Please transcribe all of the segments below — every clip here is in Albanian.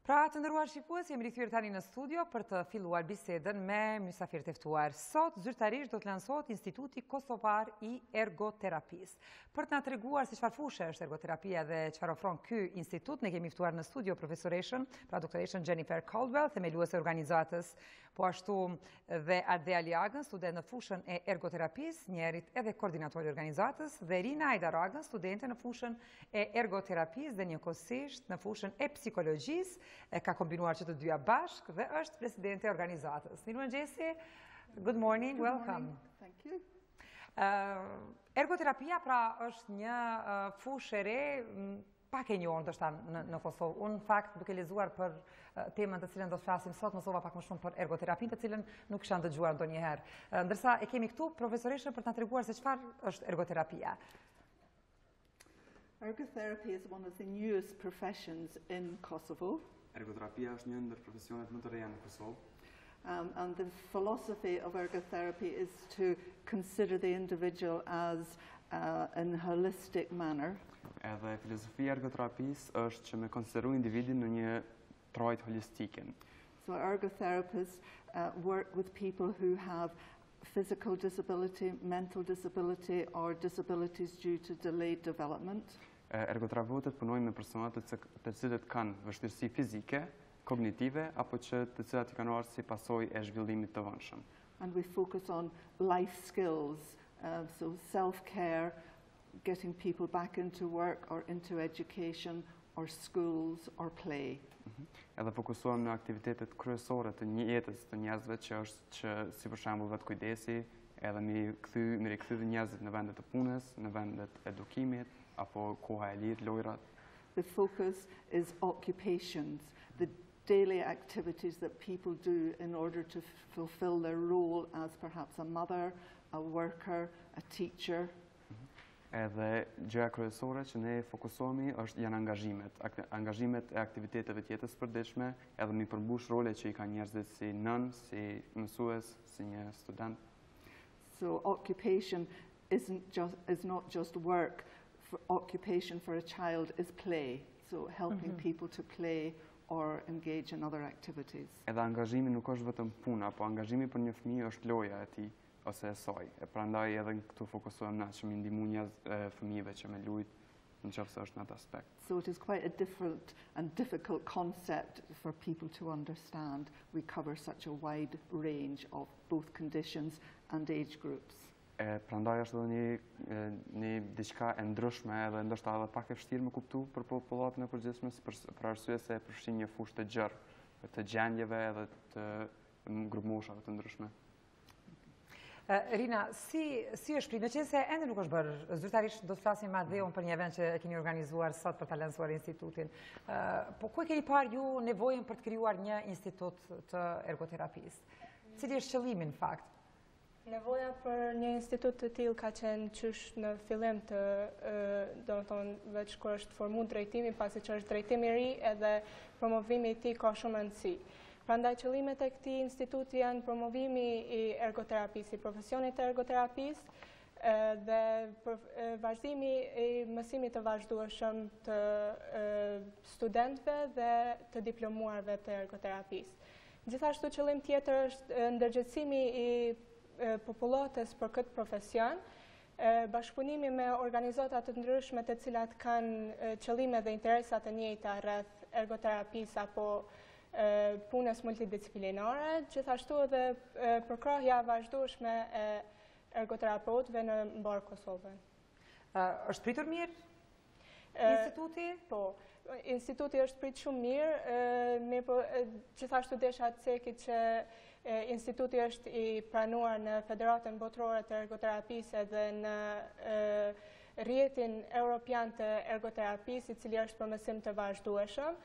Pra të nderuar shikues, jemi rikthyer tani në studio për të filluar bisedën me mysafir të ftuar. Sot zyrtarisht do të lansohet Instituti Kosovar i Ergoterapisë. Për të na treguar se çfarë fushe është ergoterapia dhe çfarë ofron ky institut, ne kemi ftuar në studio profesoreshën, pra doktoreshën Jennifer Caldwell, themeluese e organizatës, po ashtu dhe Atdhe Aliagën, student në fushën e ergoterapisë, njerit edhe koordinatori i organizatës, dhe Rina Hajdaraga, studente në fushën e ergoterapisë dhe njëkohësisht në fushën e psikologjisë. Ka kombinuar që të dyja bashk dhe është presidente e organizatës. Mëngjesit, good morning, welcome. Thank you. Ergoterapia pra është një fushë e re, pak e njohur ndoshta në Kosovë. Unë në fakt duke lexuar për temën të cilën do të flasim sot, mësova pak më shumë për ergoterapinë, të cilën nuk kisha dëgjuar ndonjëherë. Ndërsa e kemi këtu profesoreshën për të na treguar se çfarë është ergoterapia. Ergotherapy is one of the newest professions in Kosovo. Ergoterapia është një ndër profesionet më të reja në Kosovë. And the philosophy of ergotherapy is to consider the individual as in a holistic manner. Edhe filozofia e ergoterapisë është që me konsideru individin në një trajt holistike. So ergotherapists work with people who have physical disability, mental disability or disabilities due to delayed development. Ergoterapeutët punojnë me persona të cilët kanë vështirësi fizike, kognitive apo të cilat i kanë ardhur si pasojë e zhvillimit të vonshëm. And we focus on life skills, so self-care, getting people back into work or into education or schools or play. Edhe fokusohem në aktivitetet kryesore të jetës të njerëzve që si për shembull vetkujdesi, edhe mi rikthy njerëzit në vendet të punës, në vendet e edukimit apo koha e lirë, lojrat. The focus is occupations, the daily activities that people do in order to fulfill their role as perhaps a mother, a worker, a teacher. Edhe gjëja kryesore që ne fokusohemi janë angazhimet e aktiviteteve të jetës së përditshme, edhe mi përmbush role që i kanë njerëzit si nën, si mësues, si një student. So occupation is not just work. Occupation for a child is play, so helping people to play or engage in other activities. Edhe angazhimi nuk është vetëm puna, po angazhimi për një fëmijë është loja e tij ose e saj. Prandaj edhe këtu fokusohem na që mi ndihmu fëmijëve që me lujt nëse është në atë aspekt. So it is quite a different and difficult concept for people to understand. We cover such a wide range of both conditions and age groups. Prandaj është edhe një diçka e ndryshme edhe ndoshta edhe pak e vështirë me kuptu për popullatën e përgjithshme, për arsye se përfshin një fushë të gjerë të gjendjeve edhe të grupmoshave të ndryshme. Rina, si është prit? Në qenë se ende nuk është bërë, zyrtarisht do të flasim me Atdheun për një event që e keni organizuar sot për ta lansuar institutin. Po ku e keni parë ju nevojën për të krijuar një institut të ergoterapisë? Cili është qëllimi në fakt? Nevoja për një institut të tillë ka qenë qysh në fillim të, domethënë veç kur është formu drejtimi, pasi që është drejtimi i ri edhe promovimi i tij ka shumë rëndësi. Prandaj qëllimet e këtij instituti janë promovimi i ergoterapisë, i profesionit të ergoterapisë dhe vazhdimi i mësimit të vazhdueshëm të studentëve dhe të diplomuarve të ergoterapisë. Gjithashtu qëllim tjetër është ndërgjegjësimi i popullatës për këtë profesion, bashkëpunimi me organizata të ndryshme të cilat kanë qëllime dhe interesat të njëjta rreth ergoterapisë apo punës multidisciplinare, gjithashtu edhe përkrahja vazhdueshme e ergoterapeutëve në mbar Kosovën. Është pritur mirë instituti? Po, instituti është prit shumë mirë, po gjithashtu desha të ceki që instituti është i pranuar në Federatën Botërore të Ergoterapisë dhe në rrjetin Europian të ergoterapisë, i cili është për mësim të vazhdueshëm.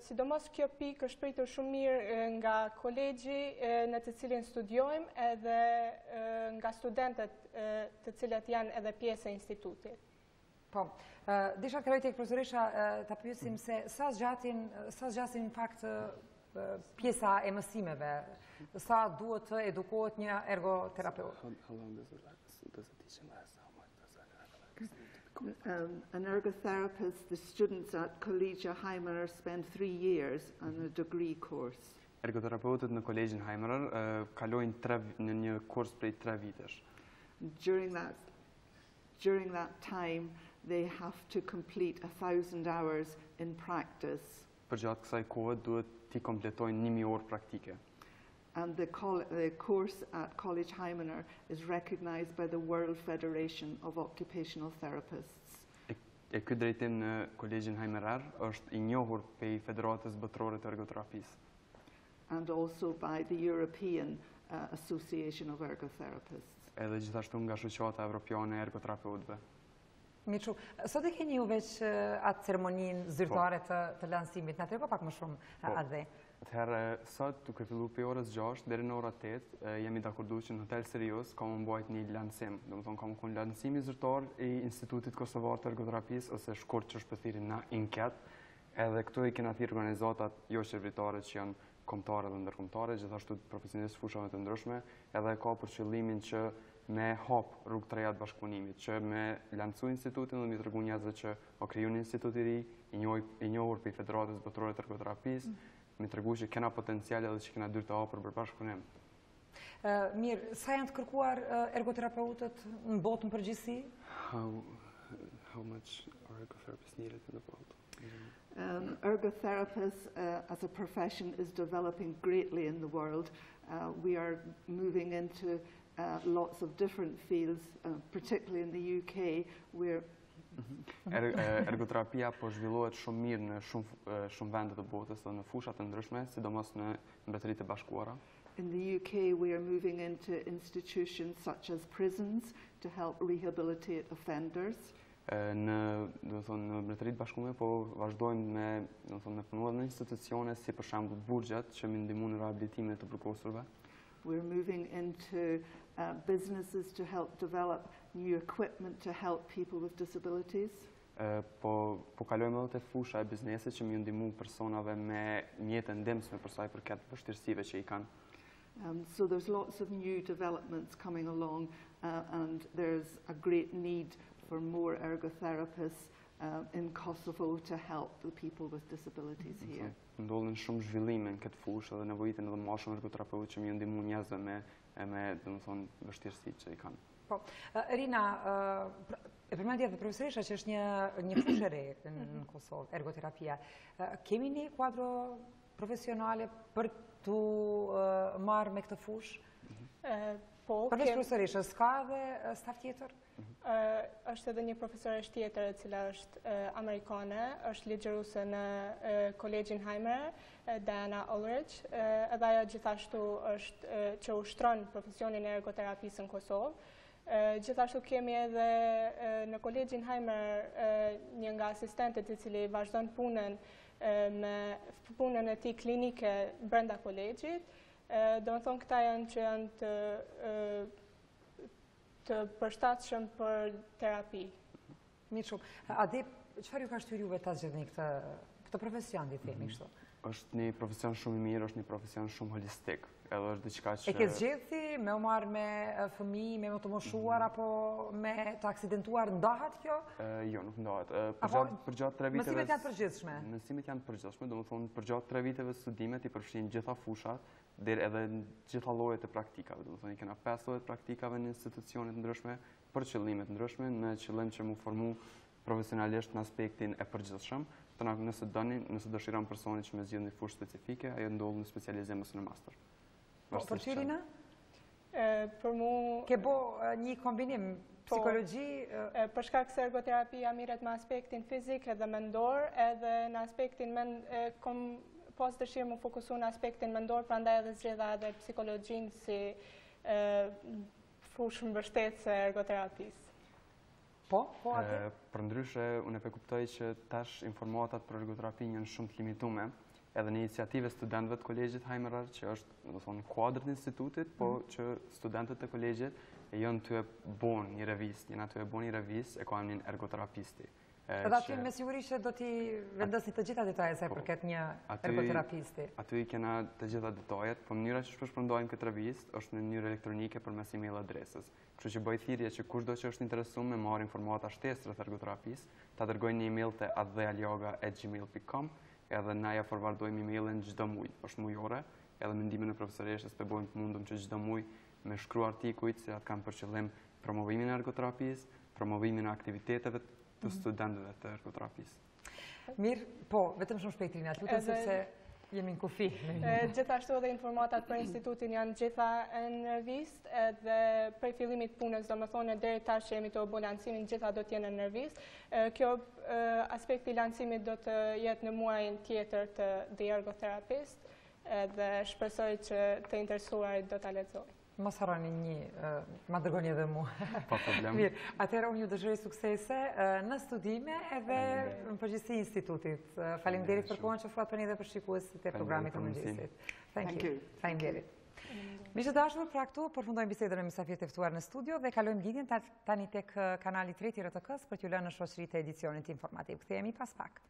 Sidomos kjo pikë është pritur shumë mirë nga kolegji në të cilin studiojmë edhe nga studentët të cilët janë edhe pjesë e institutit. Po, desha të kaloj tek profesoresha ta pyesim se sa zgjasin në fakt pjesa e mësimeve, sa duhet të edukohet një ergoterapeut? An ergotherapist, the students at Collegia Heimerer spend 3 years on a degree course. Ergoterapeutët në Kolegjin Heimerer kalojnë në një kurs prej 3 vitesh. During that time, they have to complete 1,000 hours in practice. Për gjatë kësaj kohe duhet t'i kompletojnë 1000 orë praktike. And the course at College Heimerer is recognized by the World Federation of Occupational Therapists. E ky drejtim në Kolegjin Heimerer është I njohur prej Federatës Botërore të Ergoterapisë. And also by the European Association of Ergotherapists. Edhe gjithashtu nga shoqata evropiane e ergoterapeutëve. Miçu, sot e keni ju veç atë ceremoninë zyrtare të lansimit. Na trego pak më shumë Atdhe. Atëherë, sot, duke filluar prej orës 6 deri në orën 8, jemi dakorduar që në hotel Serios ka mbajt një lansim. Domethënë ka qenë lansimi zyrtar I Institutit Kosovar të Ergoterapisë ose shkurt që shpërthirrin na INKET. Edhe këtu I kena thirrur organizatat jo shqiptare që janë kombëtare dhe ndërkombëtare, gjithashtu profesionistë fushave të ndryshme, edhe ka për qëllimin që me hap rrugë të reja të bashkëpunimit, që me lancu institutin dhe me tregu njerëzve që o kriju një institut I ri, I njohur për Federatës Botërore të Ergoterapisë, me tregu që kena potencial edhe që kena dyrë të hapur për bashkëpunim. Mirë, sa janë të kërkuar ergoterapeutët në botën përgjithësi? How much are ergotherapists needed in the world? Ergotherapists as a profession is developing greatly in the world. We are moving into lots of different fields, particularly in the UK, where Ergoterapia po zhvillohet shumë mirë në shumë vende të botës dhe në fusha të ndryshme, sidomos në Mbretëritë e Bashkuara. In the UK, we are moving into institutions such as prisons to help rehabilitate offenders. Në Mbretëritë e Bashkuara po vazhdojmë me punuar në institucione si për shembull burgjet që më ndihmojnë në rehabilitimin e të përkohësorëve. We're moving into businesses to help develop new equipment to help people with disabilities. Po kalojmë edhe te fusha e biznesit që më ndihmu personave me mjete ndihmësme për sa I përket vështirësive që I kanë. So there's lots of new developments coming along and there's a great need for more ergotherapists in Kosovo to help the people with disabilities here. Ndodhin shumë zhvillime në këtë fushë dhe nevojiten edhe më shumë ergoterapeutë që më ndihmu njerëzve me domethënë vështirësitë që I kanë. Po, Rina, e përmendja dhe profesoresha që është një fushë e re në Kosovë, ergoterapia. Kemi një kuadro profesionale për të marrë me këtë fushë? Përveç profesoreshës, ka dhe staf tjetër? Është edhe një profesoresh tjetër e cila është amerikane, është ligjëruese në Kolegjin Heimerer, Diana Ulrich, edhe ajo gjithashtu është që ushtron profesionin e ergoterapisë në Kosovë. Gjithashtu kemi edhe në Kolegjin Heimerer një nga asistentët I cili vazhdon punën me punën e tij klinike brenda kolegjit. Do të thonë këta janë që janë të përshtatshëm për terapi. Mirë shumë. Atdhe, çfarë ju ka shtyrë juve ta zgjedhni këtë profesion, le të themi kështu? Është një profesion shumë I mirë, është një profesion shumë holistik. Edhe është diçka që E ke zgjedhti me u marrë me fëmijë, me të moshuar apo me të aksidentuar, ndahet kjo? Jo, nuk ndahet. Për gjatë 3 viteve. Mësimet janë përgjithshme. Mësimet janë përgjithshme, domethënë për gjatë 3 viteve studimet I përfshin gjitha fushat, deri edhe gjitha llojet e praktikave. Domethënë kena 5 lloje praktikave në institucione të ndryshme për qëllime të ndryshme, në qëllim që mu formu profesionalisht në aspektin e përgjithshëm. Nëse dëshiron personi që me zgjidhë një fushë specifike, ajo ndodh në specializim ose në master. Për ty, Rina? Për mu... Ke bo një kombinim psikologji? Për shkak se ergoterapia mirret me aspektin fizik edhe mendor, edhe në aspektin kom pas dëshirë më fokusu në aspektin mendor, prandaj edhe zgjedha edhe psikologjinë si fushë mbështetëse e ergoterapisë. Po, Atdhe? Përndryshe, unë e kuptoj që tash informatat për ergoterapinë janë shumë të limitume, edhe në iniciative studentëve të Kolegjit Heimerer, që është, domethënë, kuadër të institutit, po që studentët të kolegjit janë të e bon një revistë, e ka emrin ergoterapisti. Edhe aty me siguri që do t'i vendosni të gjitha detajet sa i përket një ergoterapisti. Aty i kena të gjitha detajet, po mënyra që shpërndojmë këtë revistë është në mënyrë elektronike përmes email adresës. Kështu që bëj thirrje që kushdo që është interesuar me marrë informata shtesë rreth ergoterapisë, ta dërgojnë një email te atdhe@gmail.com, edhe na ja forwardojmë emailin çdo muaj. Është mujore, edhe me ndihmën e profesoreshës të bëjmë të mundum që çdo muaj me shkruar artikujt se atë kanë për qëllim promovimin e ergoterapisë, promovimin e aktiviteteve të studentëve të ergoterapisë. Mirë, po, vetëm shumë shpejt Rina, lutem sepse jemi në kufi. Gjithashtu edhe informatat për institutin janë gjitha në revistë, edhe prej fillimit punës, domethënë deri tash që jemi të bëjmë lancimin, gjitha do të jenë në revistë. Kjo aspekti i lancimit do të jetë në muajin tjetër të The Ergotherapist, edhe shpresoj që të interesuarit do ta lexojnë. Mos harroni ma dërgoni edhe mua. Pa problem. Mirë, atëherë unë ju dëshiroj suksese në studime edhe në përgjithësi institutit. Faleminderit për kohën që ofroni dhe për shikuesit e programit të Mëngjesit. Thank you. Faleminderit. Miqtë dashur, pra këtu përfundojmë bisedën me Mysafir të ftuar në studio dhe kalojmë lidhjen tani tek kanali 3 i RTK-s për t'ju lënë në shoqëri të edicionit informativ. Kthehemi pas pak.